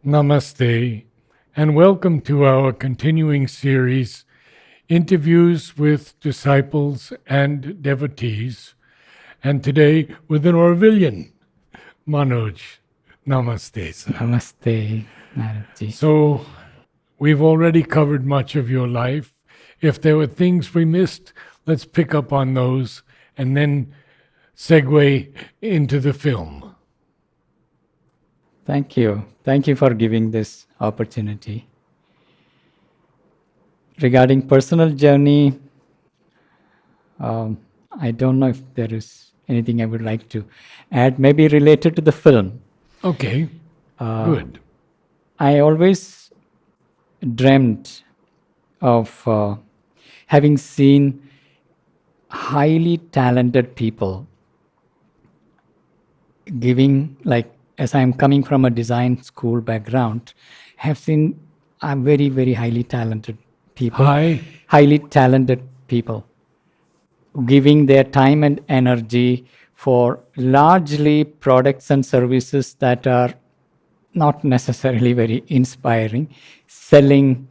Namaste, and welcome to our continuing series, Interviews with Disciples and Devotees, and today with an Aurovillian, Manoj. Namaste, sir. Namaste, Narad. So, we've already covered much of your life. If there were things we missed, let's pick up on those and then segue into the film. Thank you. Thank you for giving this opportunity. Regarding personal journey, I don't know if there is anything I would like to add, maybe related to the film. Okay, good. I always dreamt of having seen highly talented people giving, like, as I'm coming from a design school background, have seen very, very highly talented people, highly talented people giving their time and energy for largely products and services that are not necessarily very inspiring, selling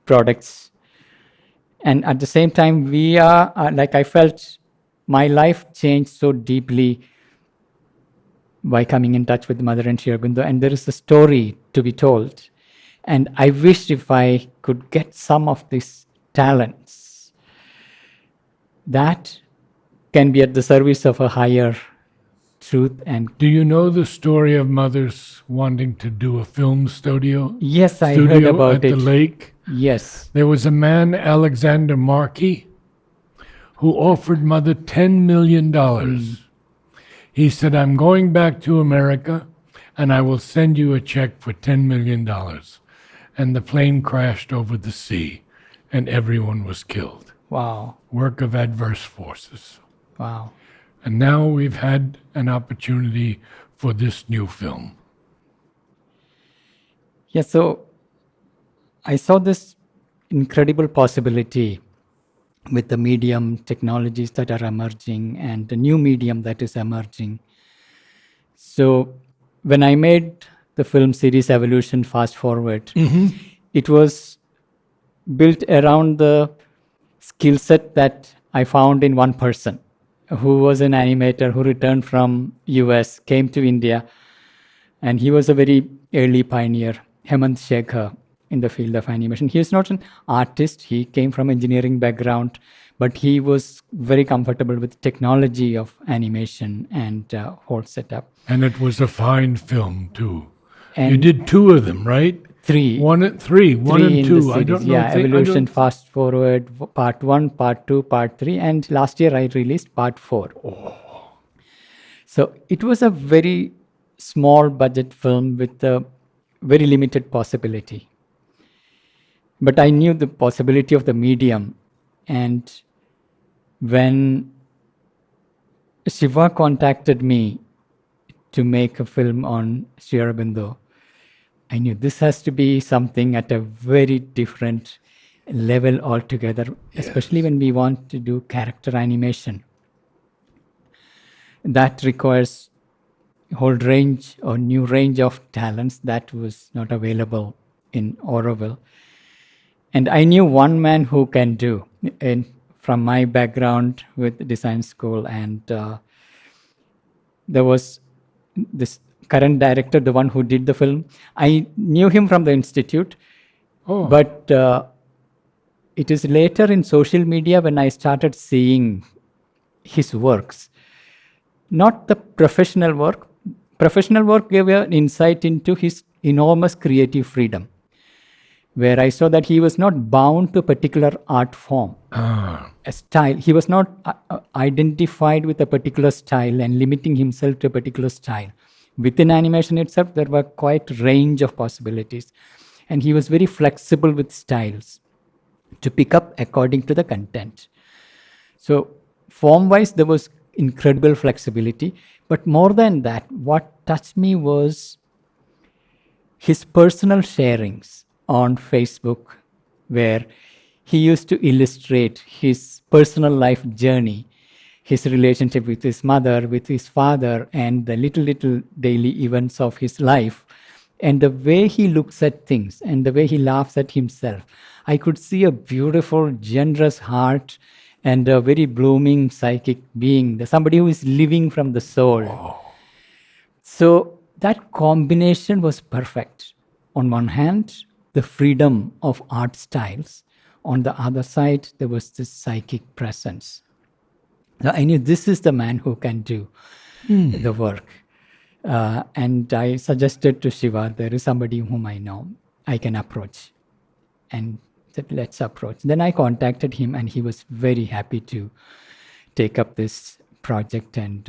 products. And at the same time, we are, I felt my life changed so deeply by coming in touch with Mother and Sri Aurobindo, and there is a story to be told. And I wished if I could get some of these talents that can be at the service of a higher truth. And do you know the story of mothers wanting to do a film studio? Yes, I heard about at it. The lake. Yes. There was a man, Alexander Markey, who offered mother $10 million. He said, I'm going back to America and I will send you a check for $10 million. And the plane crashed over the sea and everyone was killed. Wow. Work of adverse forces. Wow. And now we've had an opportunity for this new film. Yeah, so I saw this incredible possibility with the medium technologies that are emerging and the new medium that is emerging. So when I made the film series Evolution Fast Forward, it was built around the skill set that I found in one person who was an animator who returned from US, came to India, and he was a very early pioneer, Hemant Shekhar, in the field of animation. He is not an artist. He came from engineering background, but he was very comfortable with technology of animation and whole setup. And it was a fine film too. And you did two of them, right? Three. One and two. I don't know. Yeah, Evolution Fast Forward, Part 1, Part 2, Part 3. And last year I released Part 4. Oh. So it was a very small budget film with a very limited possibility. But I knew the possibility of the medium. And when Shiva contacted me to make a film on Sri Aurobindo, I knew this has to be something at a very different level altogether, especially when we want to do character animation. That requires a whole range or new range of talents that was not available in Auroville. And I knew one man who can do, and from my background with design school, and there was this current director, the one who did the film. I knew him from the institute, but it is later in social media when I started seeing his works. Not the professional work. Professional work gave an insight into his enormous creative freedom, where I saw that he was not bound to a particular art form, a style. He was not identified with a particular style and limiting himself to a particular style. Within animation itself, there were quite a range of possibilities. And he was very flexible with styles to pick up according to the content. So form-wise, there was incredible flexibility. But more than that, what touched me was his personal sharings on Facebook, where he used to illustrate his personal life journey, his relationship with his mother, with his father, and the little daily events of his life And the way he looks at things and the way he laughs at himself, I could see a beautiful, generous heart and a very blooming psychic being, somebody who is living from the soul. So that combination was perfect. On one hand, the freedom of art styles. On the other side, there was this psychic presence. So I knew this is the man who can do the work. And I suggested to Shiva, there is somebody whom I know I can approach. And said, let's approach. Then I contacted him, and he was very happy to take up this project. And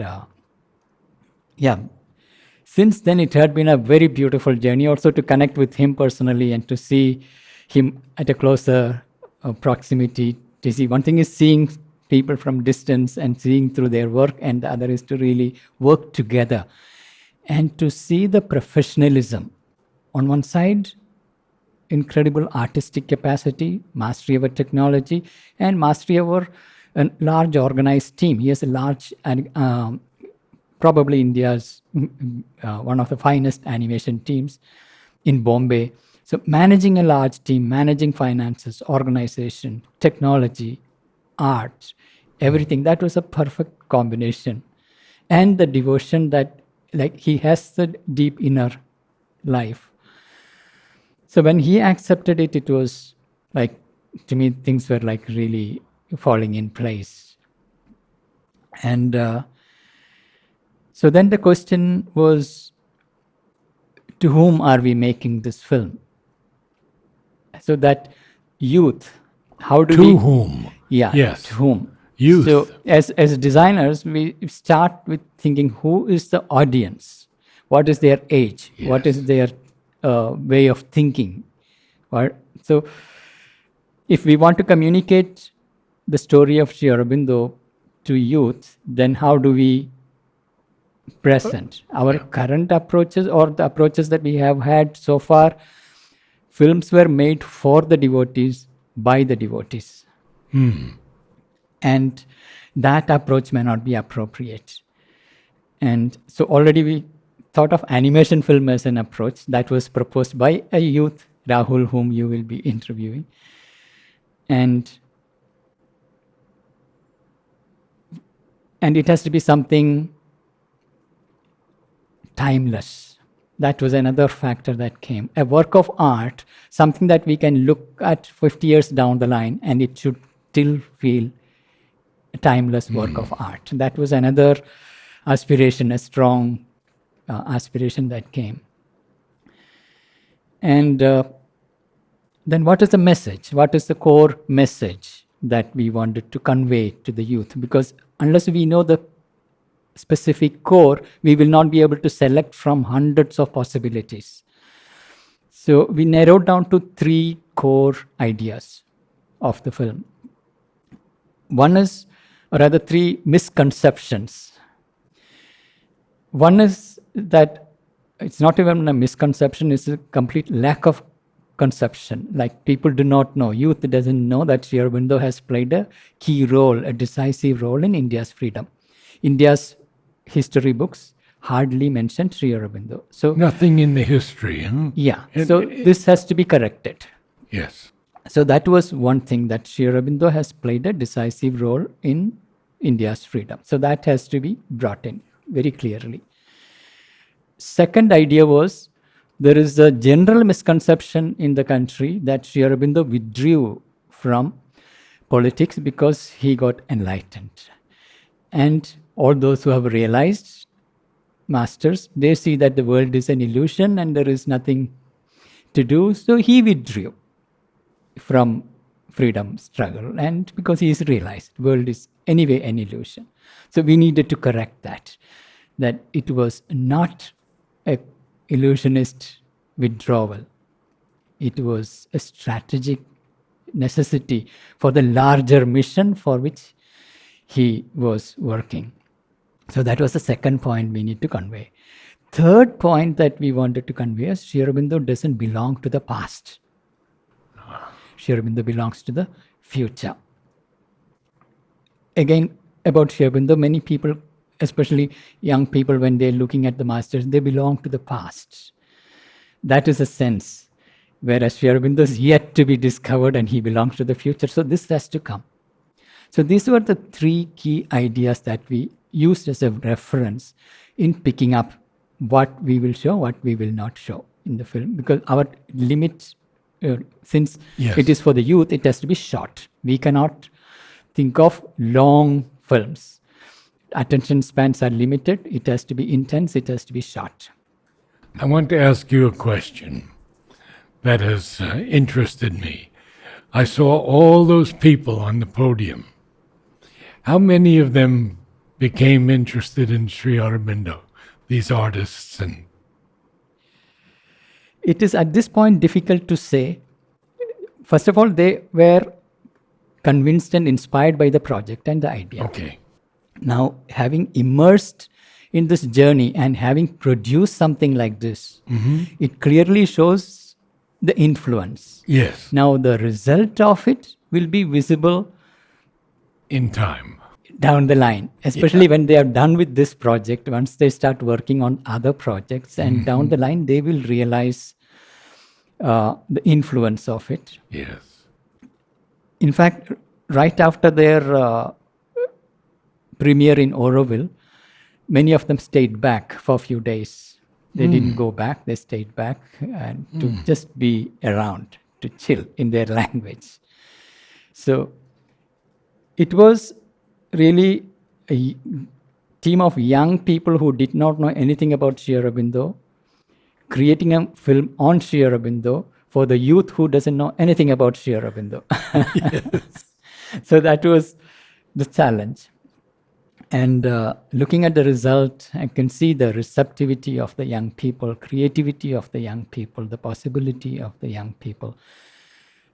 since then it had been a very beautiful journey also to connect with him personally and to see him at a closer proximity. To see, one thing is seeing people from distance and seeing through their work, and the other is to really work together and to see the professionalism. On one side, incredible artistic capacity, mastery over technology, and mastery over a large organized team. He has a large, probably India's one of the finest animation teams in Bombay. So managing a large team, managing finances, organization, technology, art, everything, that was a perfect combination. And the devotion that, like, he has the deep inner life. So when he accepted it, it was like, to me, things were like really falling in place. And so then the question was, to whom are we making this film? So that youth, how do we... To whom? Yeah, Yes. to whom? Youth. So as designers, we start with thinking, who is the audience? What is their age? What is their way of thinking? So if we want to communicate the story of Sri Aurobindo to youth, then how do we present our current approaches or the approaches that we have had so far? Films were made for the devotees, by the devotees. And that approach may not be appropriate. And so already we thought of animation film as an approach that was proposed by a youth, Rahul, whom you will be interviewing. And it has to be something timeless. That was another factor that came. A work of art, something that we can look at 50 years down the line and it should still feel a timeless work of art. That was another aspiration, a strong aspiration that came. And then what is the message? What is the core message that we wanted to convey to the youth? Because unless we know the specific core, we will not be able to select from hundreds of possibilities. So we narrowed down to 3 core ideas of the film. One is, or rather 3 misconceptions. One is that it's not even a misconception, it's a complete lack of conception. Like, people do not know, youth doesn't know that Sri Aurobindo has played a key role, a decisive role in India's freedom. India's history books hardly mention Sri Aurobindo. So nothing in the history. Huh? Yeah. So this has to be corrected. Yes. So that was one thing, that Sri Aurobindo has played a decisive role in India's freedom. So that has to be brought in very clearly. Second idea was, there is a general misconception in the country that Sri Aurobindo withdrew from politics because he got enlightened. And all those who have realized, masters, they see that the world is an illusion and there is nothing to do. So he withdrew from freedom struggle, and because he is realized world is anyway an illusion. So we needed to correct that it was not a illusionist withdrawal. It was a strategic necessity for the larger mission for which he was working. So that was the second point we need to convey. Third point that we wanted to convey is, Sri Aurobindo doesn't belong to the past. Sri Aurobindo belongs to the future. Again, about Sri Aurobindo, many people, especially young people, when they're looking at the masters, they belong to the past. That is a sense. Whereas Sri Aurobindo is yet to be discovered and he belongs to the future. So this has to come. So these were the three key ideas that we used as a reference in picking up what we will show, what we will not show in the film. Because our limit, since Yes. it is for the youth, it has to be short. We cannot think of long films. Attention spans are limited. It has to be intense. It has to be short. I want to ask you a question that has interested me. I saw all those people on the podium. How many of them became interested in Sri Aurobindo, these artists? And It is at this point difficult to say. First of all, they were convinced and inspired by the project and the idea. okay, Now, having immersed in this journey and having produced something like this, it clearly shows the influence. yes, Now, the result of it will be visible in time. down the line, especially when they are done with this project. Once they start working on other projects, and down the line, they will realize the influence of it. Yes, In fact, right after their premiere in Auroville, many of them stayed back for a few days. They didn't go back, they stayed back and to just be around, to chill in their language. So it was really a team of young people who did not know anything about Sri Aurobindo, creating a film on Sri Aurobindo for the youth who doesn't know anything about Sri Aurobindo. So that was the challenge. And looking at the result, I can see the receptivity of the young people, creativity of the young people, the possibility of the young people.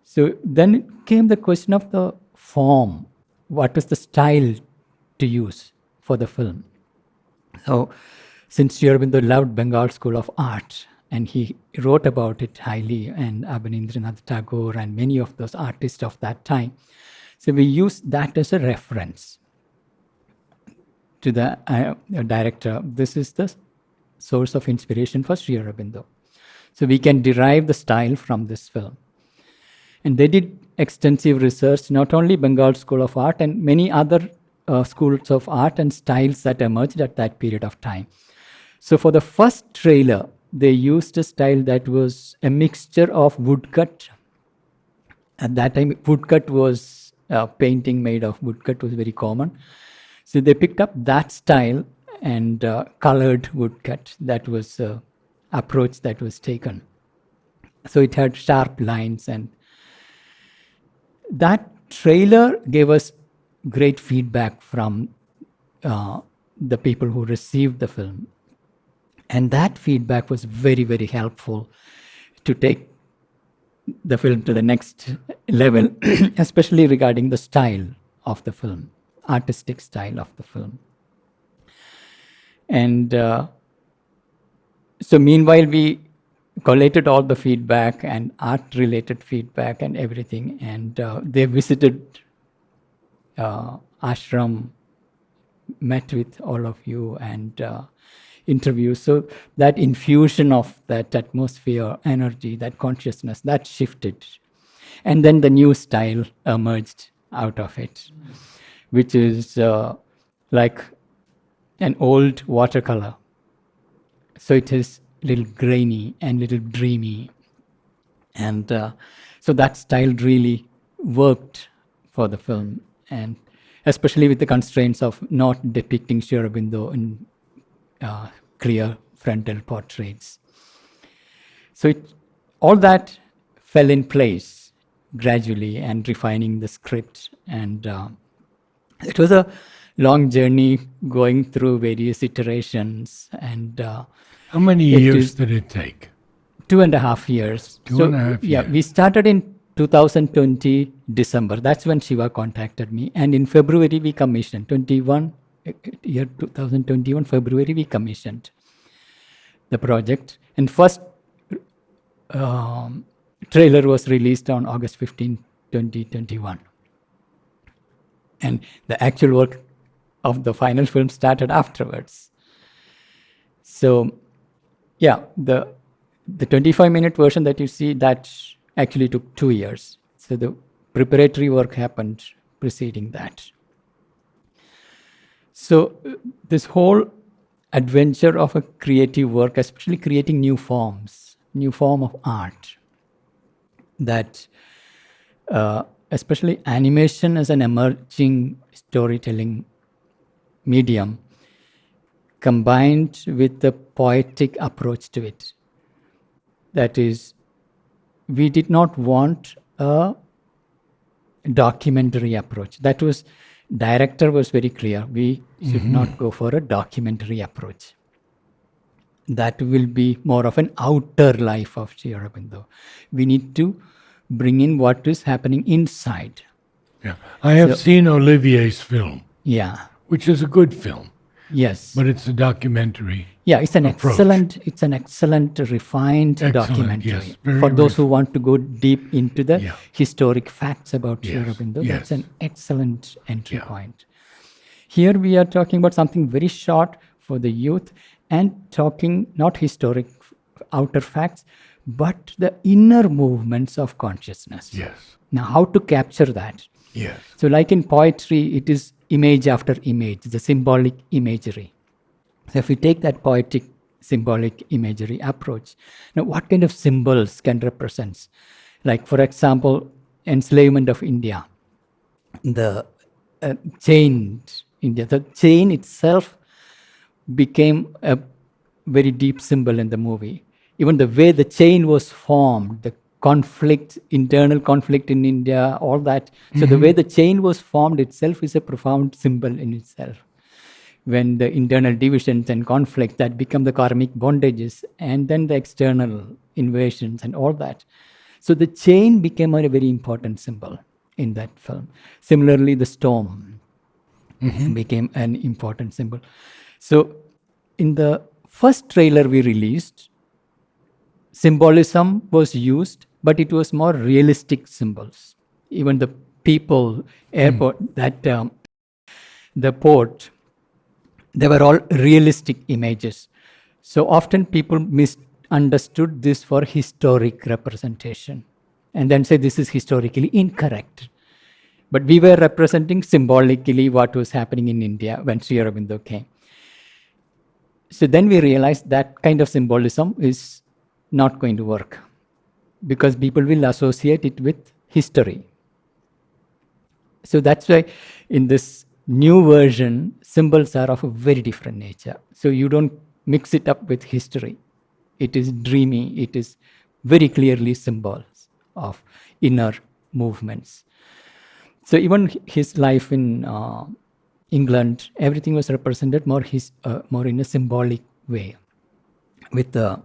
So then came the question of the form. What is the style to use for the film? So since Sri Aurobindo loved Bengal School of Art, and he wrote about it highly, and Abanindranath Tagore and many of those artists of that time, so we used that as a reference to the director. This is the source of inspiration for Sri Aurobindo. So we can derive the style from this film. And they did extensive research, not only Bengal School of Art and many other schools of art and styles that emerged at that period of time. So for the first trailer, they used a style that was a mixture of woodcut. At that time, woodcut was painting made of woodcut was very common. So they picked up that style and colored woodcut. That was the approach that was taken. So it had sharp lines, and that trailer gave us great feedback from the people who received the film. And that feedback was very, very helpful to take the film to the next level, especially regarding the style of the film, artistic style of the film. And so meanwhile, we collated all the feedback and art-related feedback and everything. And they visited ashram, met with all of you, and interviews. So that infusion of that atmosphere, energy, that consciousness, that shifted. And then the new style emerged out of it, which is like an old watercolor. So it is a little grainy and little dreamy. And so that style really worked for the film, and especially with the constraints of not depicting Sri Aurobindo in clear frontal portraits. So all that fell in place gradually, and refining the script. And it was a long journey going through various iterations. And How many years did it take? 2.5 years. 2.5 Yeah, years. we started in 2020 December. That's when Shiva contacted me. And in February, we commissioned. 2021, February, we commissioned the project. And first trailer was released on August 15, 2021. And the actual work of the final film started afterwards. So, yeah, the 25-minute version that you see, that actually took 2 years. So the preparatory work happened preceding that. So this whole adventure of a creative work, especially creating new forms, new form of art, that especially animation as an emerging storytelling medium, combined with the poetic approach to it. That is, we did not want a documentary approach. That was, director was very clear. We should not go for a documentary approach. That will be more of an outer life of Sri Aurobindo. We need to bring in what is happening inside. Yeah. I have seen Olivier's film, Yeah. which is a good film, Yes. but it's a documentary. Yeah, it's an approach. excellent, refined Excellent, documentary. yes, very For those who want to go deep into the Yeah. historic facts about Sri Yes, Aurobindo, yes. that's an excellent entry Yeah. point. Here we are talking about something very short for the youth and talking not historic outer facts, but the inner movements of consciousness. Yes, Now, how to capture that? yes. So, like in poetry, it is image after image, the symbolic imagery. So, if we take that poetic symbolic imagery approach, now what kind of symbols can represent? Like, for example, enslavement of India, the chained India. The chain itself became a very deep symbol in the movie. Even the way the chain was formed, the conflict, internal conflict in India, all that. So the way the chain was formed itself is a profound symbol in itself. When the internal divisions and conflicts that become the karmic bondages, and then the external invasions and all that. So the chain became a very important symbol in that film. Similarly, the storm became an important symbol. So in the first trailer we released, symbolism was used, but it was more realistic symbols. Even the people, airport, the port, they were all realistic images. So often people misunderstood this for historic representation and then say this is historically incorrect. But we were representing symbolically what was happening in India when Sri Aurobindo came. So then we realized that kind of symbolism is not going to work because people will associate it with history. So that's why in this new version, symbols are of a very different nature. So you don't mix it up with history. It is dreamy. It is very clearly symbols of inner movements. So even his life in England, everything was represented more in a symbolic way, with a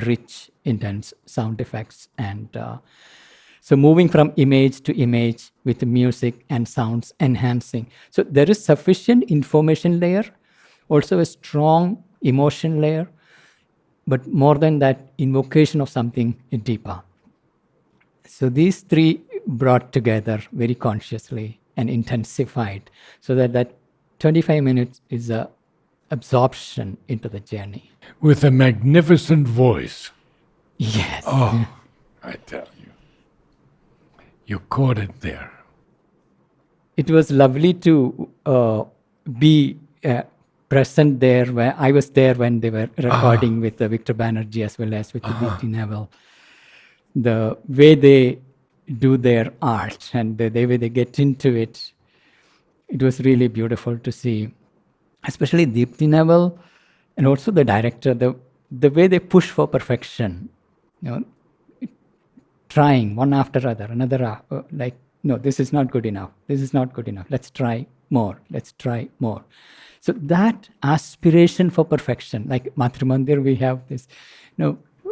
rich, intense sound effects, and so moving from image to image with music and sounds enhancing. So there is sufficient information layer, also a strong emotion layer, but more than that, invocation of something deeper. So these three brought together very consciously and intensified so that 25 minutes is a absorption into the journey. With a magnificent voice. Yes. Oh, I tell you. You caught it there. It was lovely to be present there. Where I was there when they were recording with Victor Banerjee as well as with Deepti Neville. The way they do their art and the way they get into it, it was really beautiful to see. Especially Deepti Neville and also the director, the way they push for perfection, trying one after another, like, no, this is not good enough. This is not good enough. Let's try more. Let's try more. So that aspiration for perfection, like Matrimandir, we have this,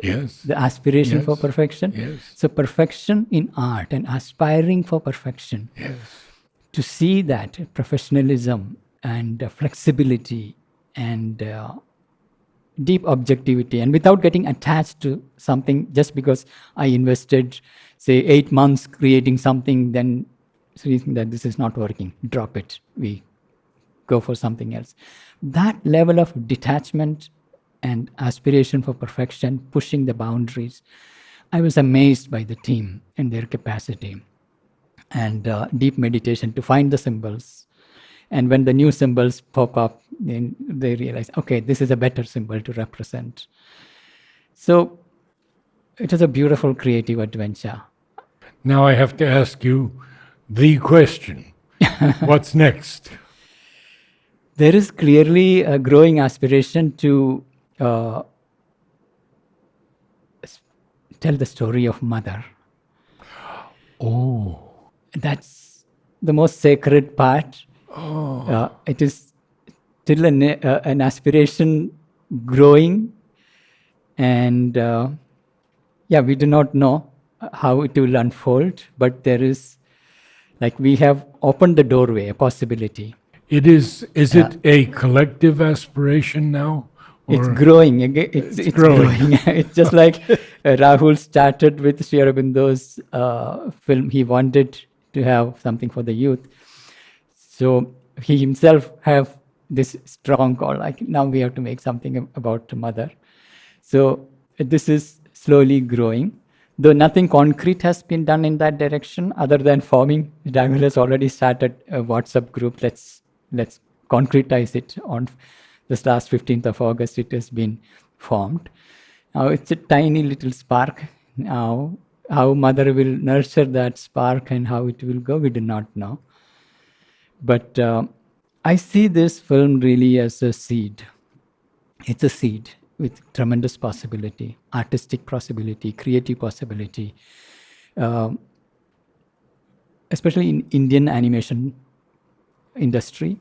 Yes. the aspiration Yes. for perfection. Yes. So perfection in art and aspiring for perfection. Yes. To see that professionalism and flexibility and deep objectivity, and without getting attached to something just because I invested, say, 8 months creating something, then seeing that this is not working, drop it. We go for something else. That level of detachment and aspiration for perfection, pushing the boundaries. I was amazed by the team and their capacity and deep meditation to find the symbols. And when the new symbols pop up, then they realize, okay, this is a better symbol to represent. So it was a beautiful creative adventure. Now I have to ask you the question. What's next? There is clearly a growing aspiration to tell the story of mother. Oh. That's the most sacred part. It is still an aspiration growing, and we do not know how it will unfold, but there is, like, we have opened the doorway, a possibility. Is it a collective aspiration now? It's Or growing. It's growing. It's just like Rahul started with Sri Aurobindo's film. He wanted to have something for the youth. So he himself have this strong call, like, now we have to make something about the mother. So this is slowly growing. Though nothing concrete has been done in that direction, other than forming. Rahul has already started a WhatsApp group. Let's concretize it. On this last 15th of August, it has been formed. Now it's a tiny little spark. Now, how mother will nurture that spark and how it will go, we do not know. But I see this film really as a seed. It's a seed with tremendous possibility, artistic possibility, creative possibility, especially in Indian animation industry.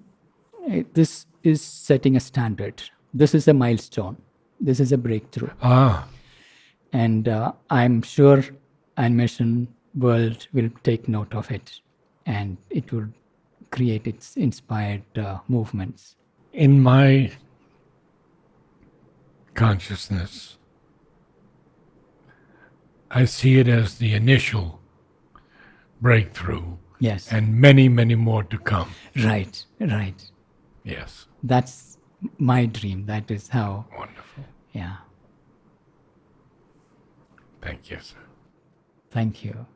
This is setting a standard. This is a milestone. This is a breakthrough. And I'm sure animation world will take note of it, and it will create its inspired movements. in my consciousness, I see it as the initial breakthrough. Yes. And many, many more to come. Right. Yes. That's my dream. That is how. Wonderful. Yeah. Thank you, sir. Thank you.